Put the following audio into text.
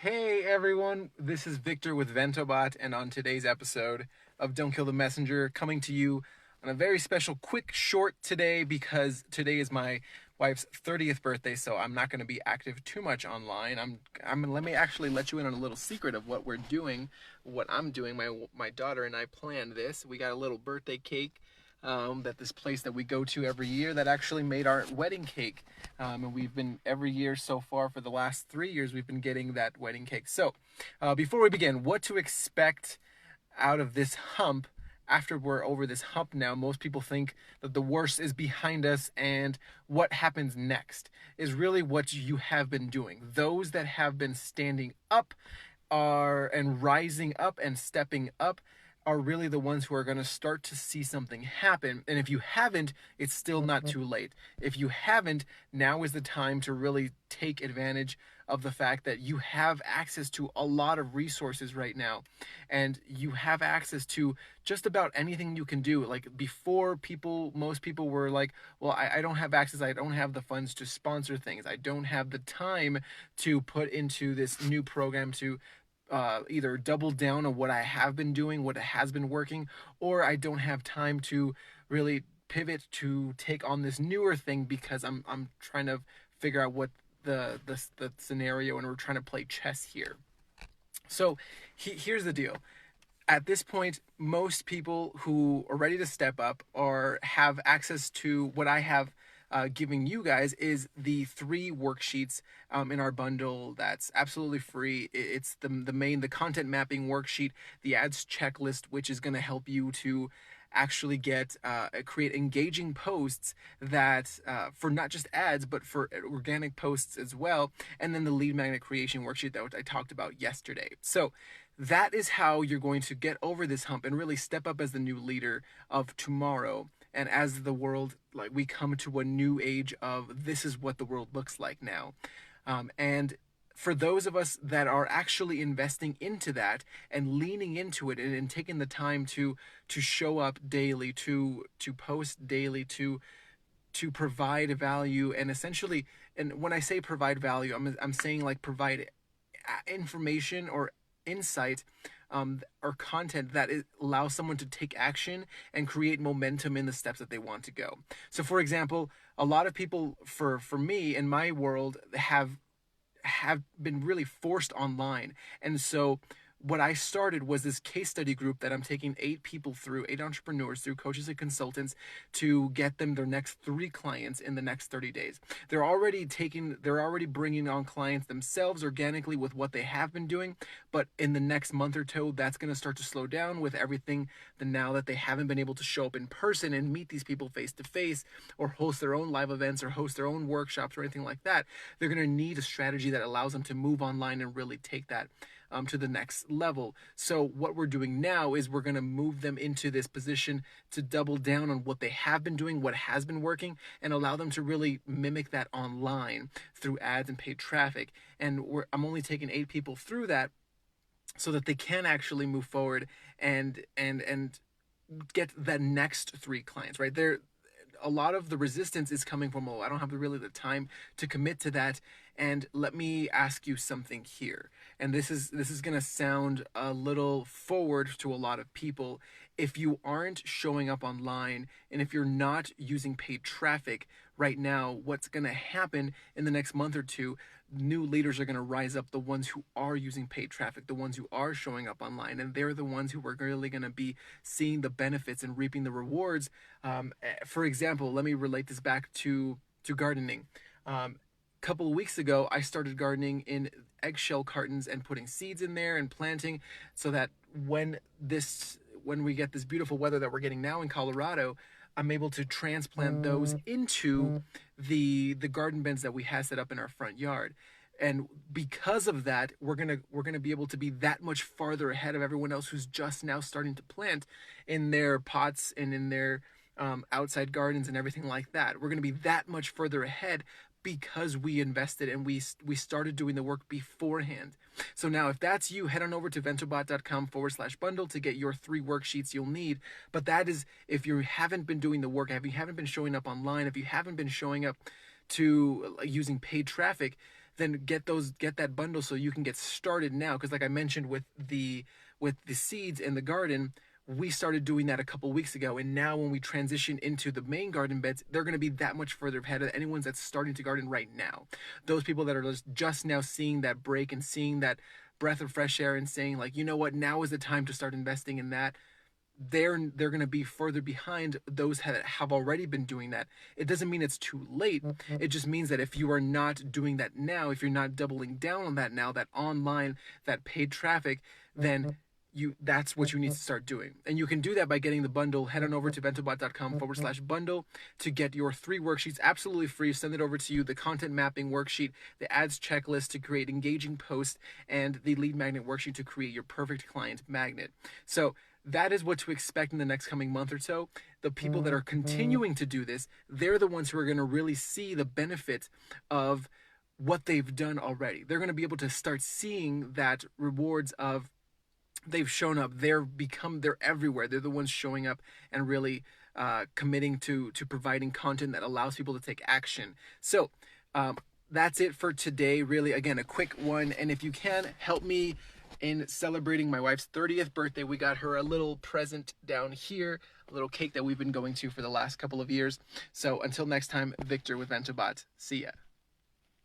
Hey everyone, this is Victor with Ventobot, and on today's episode of Don't Kill the Messenger, coming to you on a very special, quick, short today because today is my wife's 30th birthday, so I'm not going to be active too much online. Let me actually let you in on a little secret of what we're doing, what I'm doing. My daughter and I planned this. We got a little birthday cake that this place that we go to every year that actually made our wedding cake. And we've been every year so far for the last 3 years, we've been getting that wedding cake. So before we begin, what to expect out of this hump after we're over this hump now? Most people think that the worst is behind us, and what happens next is really what you have been doing. Those that have been standing up are and rising up and stepping up are really the ones who are going to start to see something happen. And if you haven't, it's still not too late. If you haven't, now is the time to really take advantage of the fact that you have access to a lot of resources right now, and you have access to just about anything you can do. Like before, most people were like, well, I don't have access, I don't have the funds to sponsor things, I don't have the time to put into this new program to either double down on what I have been doing, what has been working, or I don't have time to really pivot to take on this newer thing because I'm trying to figure out what the scenario, and we're trying to play chess here. So here's the deal. At this point, most people who are ready to step up or have access to what I have giving you guys is the 3 worksheets in our bundle that's absolutely free. It's the content mapping worksheet, the ads checklist, which is going to help you to actually create engaging posts that for not just ads but for organic posts as well, and then the lead magnet creation worksheet that I talked about yesterday. So that is how you're going to get over this hump and really step up as the new leader of tomorrow. And as the world, like, we come to a new age of this is what the world looks like now. And for those of us that are actually investing into that and leaning into it, and taking the time to show up daily, to post daily, to provide value, and essentially, and when I say provide value, I'm saying like provide information or insight, or content that allows someone to take action and create momentum in the steps that they want to go. So for example, a lot of people, for me in my world, have been really forced online. And so what I started was this case study group that I'm taking 8 entrepreneurs through, coaches and consultants, to get them their next 3 clients in the next 30 days. They're already bringing on clients themselves organically with what they have been doing. But in the next month or two, that's going to start to slow down with everything now that they haven't been able to show up in person and meet these people face to face, or host their own live events, or host their own workshops, or anything like that. They're going to need a strategy that allows them to move online and really take that to the next level. So what we're doing now is we're going to move them into this position to double down on what they have been doing, what has been working, and allow them to really mimic that online through ads and paid traffic. And I'm only taking 8 people through that so that they can actually move forward and get the next 3 clients, right? A lot of the resistance is coming from, oh, I don't have really the time to commit to that. And let me ask you something here. And this is going to sound a little forward to a lot of people. If you aren't showing up online, and if you're not using paid traffic right now, what's going to happen in the next month or two, new leaders are going to rise up, the ones who are using paid traffic, the ones who are showing up online, and they're the ones who are really going to be seeing the benefits and reaping the rewards. For example, let me relate this back to gardening. Couple of weeks ago, I started gardening in eggshell cartons and putting seeds in there and planting, so that when we get this beautiful weather that we're getting now in Colorado, I'm able to transplant those into the garden beds that we have set up in our front yard. And because of that, we're gonna be able to be that much farther ahead of everyone else who's just now starting to plant in their pots and in their outside gardens and everything like that. We're gonna be that much further ahead because we invested and we started doing the work beforehand. So now, if that's you, head on over to ventobot.com/bundle to get your 3 worksheets you'll need. But that is if you haven't been doing the work, if you haven't been showing up online, if you haven't been showing up to using paid traffic, then get that bundle so you can get started now. Because like I mentioned with the seeds in the garden, we started doing that a couple weeks ago, and now when we transition into the main garden beds, they're going to be that much further ahead of anyone that's starting to garden right now. Those people that are just now seeing that break and seeing that breath of fresh air and saying, like, you know what, now is the time to start investing in that, they're going to be further behind those that have already been doing that. It doesn't mean it's too late. It just means that if you are not doing that now, if you're not doubling down on that now, that online, that paid traffic, then that's what you need to start doing. And you can do that by getting the bundle. Head on over to ventobot.com/bundle to get your 3 worksheets absolutely free. Send it over to you: the content mapping worksheet, the ads checklist to create engaging posts, and the lead magnet worksheet to create your perfect client magnet. So that is what to expect in the next coming month or so. The people that are continuing to do this, they're the ones who are going to really see the benefit of what they've done already. They're going to be able to start seeing that rewards of, they've shown up, they're everywhere. They're the ones showing up and really committing to providing content that allows people to take action. So that's it for today. Really, again, a quick one. And if you can help me in celebrating my wife's 30th birthday, we got her a little present down here, a little cake that we've been going to for the last couple of years. So until next time, Victor with VentoBot. See ya.